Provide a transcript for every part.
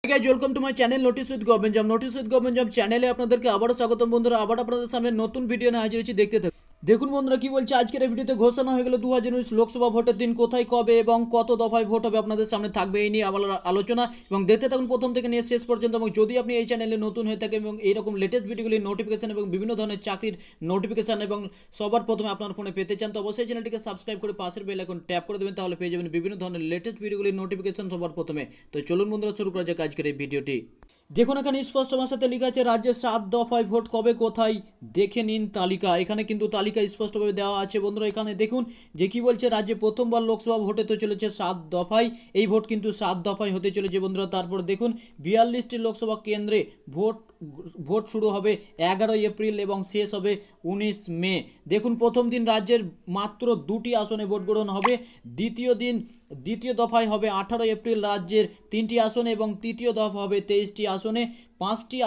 Guys welcome to my channel notice with government job চ্যানেলে আপনাদেরকে আবারও স্বাগতম বন্ধুরা। আবার আপনাদের সামনে নতুন ভিডিও নিয়ে হাজির হয়েছি, দেখতে থাকুন। দেখুন বন্ধুরা কি বলছে, আজকের এই ভিডিওতে ঘোষণা হয়ে গেল 2019 লোকসভা ভোটের দিন কোথায়, কবে এবং কত দফায় ভোট হবে আপনাদের সামনে থাকবে এই নিয়ে আমার আলোচনা, এবং দেখতে থাকুন প্রথম থেকে নিয়ে শেষ পর্যন্ত। এবং যদি আপনি এই চ্যানেলে নতুন হয়ে থাকেন এবং এইরকম লেটেস্ট ভিডিওগুলির নোটিফিকেশন এবং বিভিন্ন ধরনের চাকরির নোটিফিকেশন এবং সবার প্রথমে আপনার ফোনে পেতে চান, তো অবশ্যই চ্যানেলটিকে সাবস্ক্রাইব করে পাশের বেল আইকন ট্যাপ করে দেবেন, তাহলে পেয়ে যাবেন বিভিন্ন ধরনের লেটেস্ট ভিডিওগুলির নোটিফিকেশন সবার প্রথমে। তো চলুন বন্ধুরা শুরু করা যাক আজকের এই ভিডিওটি। দেখুন এখানে স্পষ্ট ভাষাতে লেখা আছে রাজ্যের 7 দফায় ভোট কবে কোথায় দেখে নিন তালিকা। এখানে কিন্তু তালিকা স্পষ্টভাবে দেওয়া আছে বন্ধুরা। এখানে দেখুন যে কি বলছে, রাজ্যে প্রথমবার লোকসভা ভোট হতে চলেছে 7 দফায়। এই ভোট কিন্তু 7 দফায় হতে চলেছে বন্ধুরা। তারপর দেখুন 42টি লোকসভা কেন্দ্রে ভোট শুরু হবে 11 এপ্রিল এবং শেষ হবে 19 মে। দেখুন প্রথম দিন রাজ্যের মাত্র 2টি আসনে ভোট গ্রহণ হবে। দ্বিতীয় দফায় হবে 18 এপ্রিল রাজ্যের 3টি আসনে, এবং তৃতীয় দফা হবে 23টি আসনে। 5টি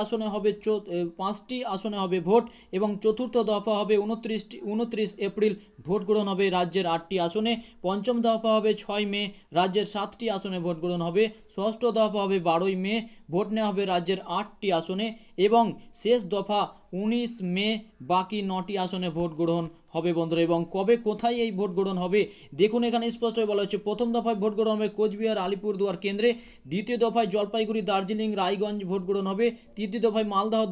আসনে হবে ভোট, এবং চতুর্থ দফা হবে 29 এপ্রিল ভোট গ্রহণ হবে রাজ্যের 8টি আসনে। পঞ্চম দফা হবে 6 মে, রাজ্যের 7টি আসনে ভোট গ্রহণ হবে। ষষ্ঠ দফা হবে 12 মে, ভোট নেওয়া হবে রাজ্যের 8টি আসনে, এবং শেষ দফা 19 মে, বাকি 9টি আসনে ভোট গ্রহণ হবে বন্ধুরা। এবং কবে কোথায় এই ভোট গ্রহণ হবে দেখুন এখানে স্পষ্টভাবে বলা হচ্ছে, প্রথম দফায় ভোট গ্রহণ হবে কোচবিহার আলিপুরদুয়ার কেন্দ্রে। দ্বিতীয় দফায় জলপাইগুড়ি দার্জিলিং রায়গঞ্জ ভোট গ্রহণ হবে। তৃতীয় দফায় মালদহ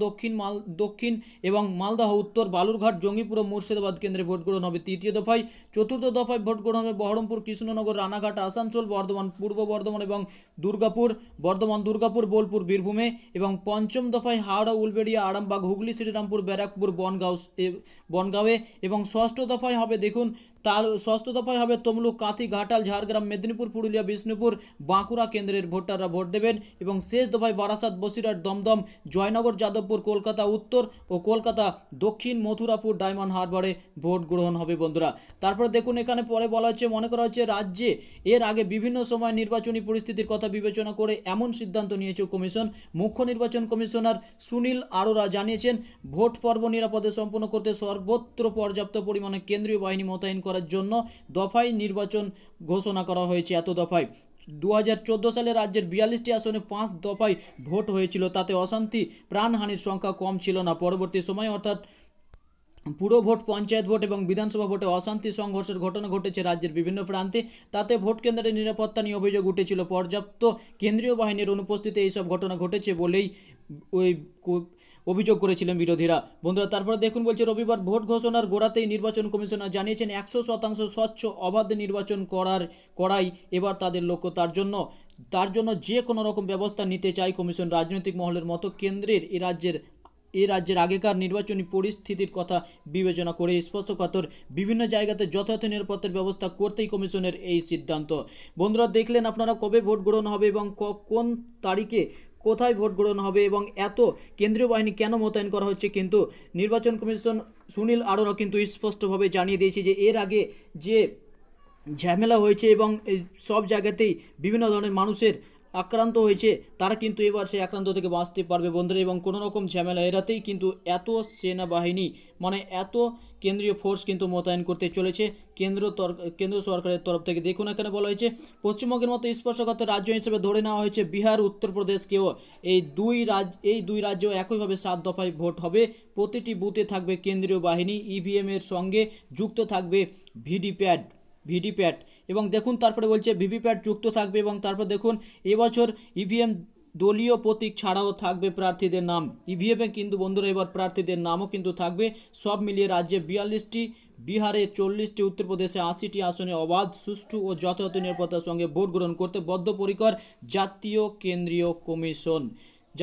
দক্ষিণ এবং মালদহ উত্তর বালুরঘাট জঙ্গিপুর ও মুর্শিদাবাদ কেন্দ্রে ভোট গ্রহণ হবে তৃতীয় দফায়। চতুর্থ দফায় ভোট গ্রহণ হবে বহরমপুর কৃষ্ণনগর রানাঘাট আসানসোল বর্ধমান পূর্ব বর্ধমান এবং দুর্গাপুর বোলপুর বীরভূমে। এবং পঞ্চম দফায় হাওড়া উলবেড়িয়া আরামবাগ হুগলি শ্রীরামপুর ব্যারাকপুর বনগাঁওয়ে। এবং ষষ্ঠ দফায় হবে দেখুন তমলুক কাঁথি ঘাটাল ঝাড়গ্রাম মেদিনীপুর পুরুলিয়া বিষ্ণুপুর বাঁকুড়া কেন্দ্রের ভোটাররা ভোট দেবেন। এবং শেষ দফায় বারাসাত বসিরহাট দমদম জয়নগর যাদবপুর কলকাতা উত্তর ও কলকাতা দক্ষিণ মথুরাপুর ডায়মন্ড হারবারে ভোট গ্রহণ হবে বন্ধুরা। তারপর দেখুন এখানে পরে বলা হচ্ছে, মনে করা হচ্ছে রাজ্যে এর আগে বিভিন্ন সময় নির্বাচনী পরিস্থিতির কথা বিবেচনা করে এমন সিদ্ধান্ত নিয়েছে কমিশন। মুখ্য নির্বাচন কমিশনার সুনীল আরোরা জানিয়েছেন, ভোট পর্ব নিরাপদে সম্পন্ন করতে সর্বত্র পর্যাপ্ত পরিমাণে কেন্দ্রীয় বাহিনী মোতায়েন করার জন্য দফায় নির্বাচন ঘোষণা করা হয়েছে। এত দফায় 2014 সালে রাজ্যের 42টি আসনে 5 দফায় ভোট হয়েছিল, তাতে অশান্তি প্রাণহানির সংখ্যা কম ছিল না। পরবর্তী সময় অর্থাৎ পুরো ভোট, পঞ্চায়েত ভোট এবং বিধানসভা ভোটে অশান্তি সংঘর্ষের ঘটনা ঘটেছে রাজ্যের বিভিন্ন প্রান্তে। তাতে ভোট কেন্দ্রের নিরাপত্তা নিয়ে অভিযোগ উঠেছিল। পর্যাপ্ত কেন্দ্রীয় বাহিনীর অনুপস্থিতিতে এইসব ঘটনা ঘটেছে বলেই অভিযোগ করেছিলেন বিরোধীরা বন্ধুরা। তারপরে দেখুন বলছে, রবিবার ভোট ঘোষণার গোড়াতেই নির্বাচন কমিশনার জানিয়েছেন 100% স্বচ্ছ অবাধ নির্বাচন করাই এবার তাদের লক্ষ্য। তার জন্য যে কোনো রকম ব্যবস্থা নিতে চায় কমিশন। রাজনৈতিক মহলের মতো কেন্দ্রের এ রাজ্যের আগেকার নির্বাচনী পরিস্থিতির কথা বিবেচনা করে স্পর্শকাতর বিভিন্ন জায়গাতে যথাযথ নিরাপত্তার ব্যবস্থা করতেই কমিশনের এই সিদ্ধান্ত। বন্ধুরা দেখলেন আপনারা কবে ভোট গ্রহণ হবে এবং কোন তারিখে কোথায় ভোট গ্রহণ হবে এবং এত কেন্দ্রীয় বাহিনী কেন মোতায়েন করা হচ্ছে। কিন্তু নির্বাচন কমিশন সুনীল আরোরা কিন্তু স্পষ্টভাবে জানিয়ে দিয়েছে যে এর আগে যে ঝামেলা হয়েছে এবং সব জায়গাতেই বিভিন্ন ধরনের মানুষের আক্রান্ত হয়েছে, তারা কিন্তু এবার সেই আক্রান্ত থেকে বাঁচতে পারবে বন্ধুরা। এবং কোনো রকম ঝামেলা এড়াতেই কিন্তু এত সেনাবাহিনী এত কেন্দ্রীয় ফোর্স কিন্তু মোতায়েন করতে চলেছে কেন্দ্র সরকারের তরফ থেকে। দেখুন এখানে বলা হয়েছে, পশ্চিমবঙ্গের মতো স্পর্শকাতর রাজ্য হিসেবে ধরে নেওয়া হয়েছে বিহার উত্তরপ্রদেশকেও। এই দুই রাজ্য একইভাবে 7 দফায় ভোট হবে। প্রতিটি বুথে থাকবে কেন্দ্রীয় বাহিনী, ইভিএম এর সঙ্গে যুক্ত থাকবে ভিডিপ্যাট। এবং দেখুন তারপরে বলছে ভিভিপ্যাট যুক্ত থাকবে। এবং তারপর দেখুন এবছর ইভিএম দলীয় প্রতীক ছাড়াও থাকবে প্রার্থীদের নাম। ইভিএমে কিন্তু বন্ধুরা এবার প্রার্থীদের নামও কিন্তু থাকবে। সব মিলিয়ে রাজ্যে 42টি, বিহারে 40টি, উত্তরপ্রদেশে 80টি আসনে অবাধ সুষ্ঠু ও যথাযথ নিরাপত্তার সঙ্গে ভোট গ্রহণ করতে বদ্ধপরিকর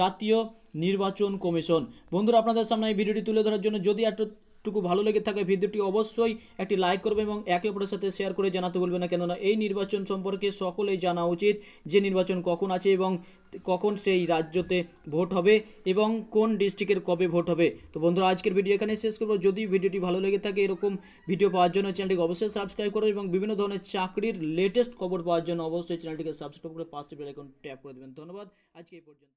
জাতীয় নির্বাচন কমিশন। বন্ধুরা আপনাদের সামনে এই ভিডিওটি তুলে ধরার জন্য যদি একটুকু ভালো লেগে থাকে ভিডিওটি অবশ্যই একটি লাইক করবে এবং একে অপরের সাথে শেয়ার করে জানাতে বলবে না, কেননা এই নির্বাচন সম্পর্কে সকলেই জানা উচিত যে নির্বাচন কখন আছে এবং কখন সেই রাজ্যতে ভোট হবে এবং কোন ডিস্ট্রিক্টের কবে ভোট হবে। তো বন্ধুরা আজকের ভিডিও এখানে শেষ করবো। যদি ভিডিওটি ভালো লেগে থাকে এরকম ভিডিও পাওয়ার জন্য চ্যানেলটিকে অবশ্যই সাবস্ক্রাইব করো এবং বিভিন্ন ধরনের চাকরির লেটেস্ট খবর পাওয়ার জন্য অবশ্যই চ্যানেলটিকে সাবস্ক্রাইব করে পাশে বেল আইকন ট্যাপ করে দেবেন। ধন্যবাদ, আজকে এই পর্যন্ত।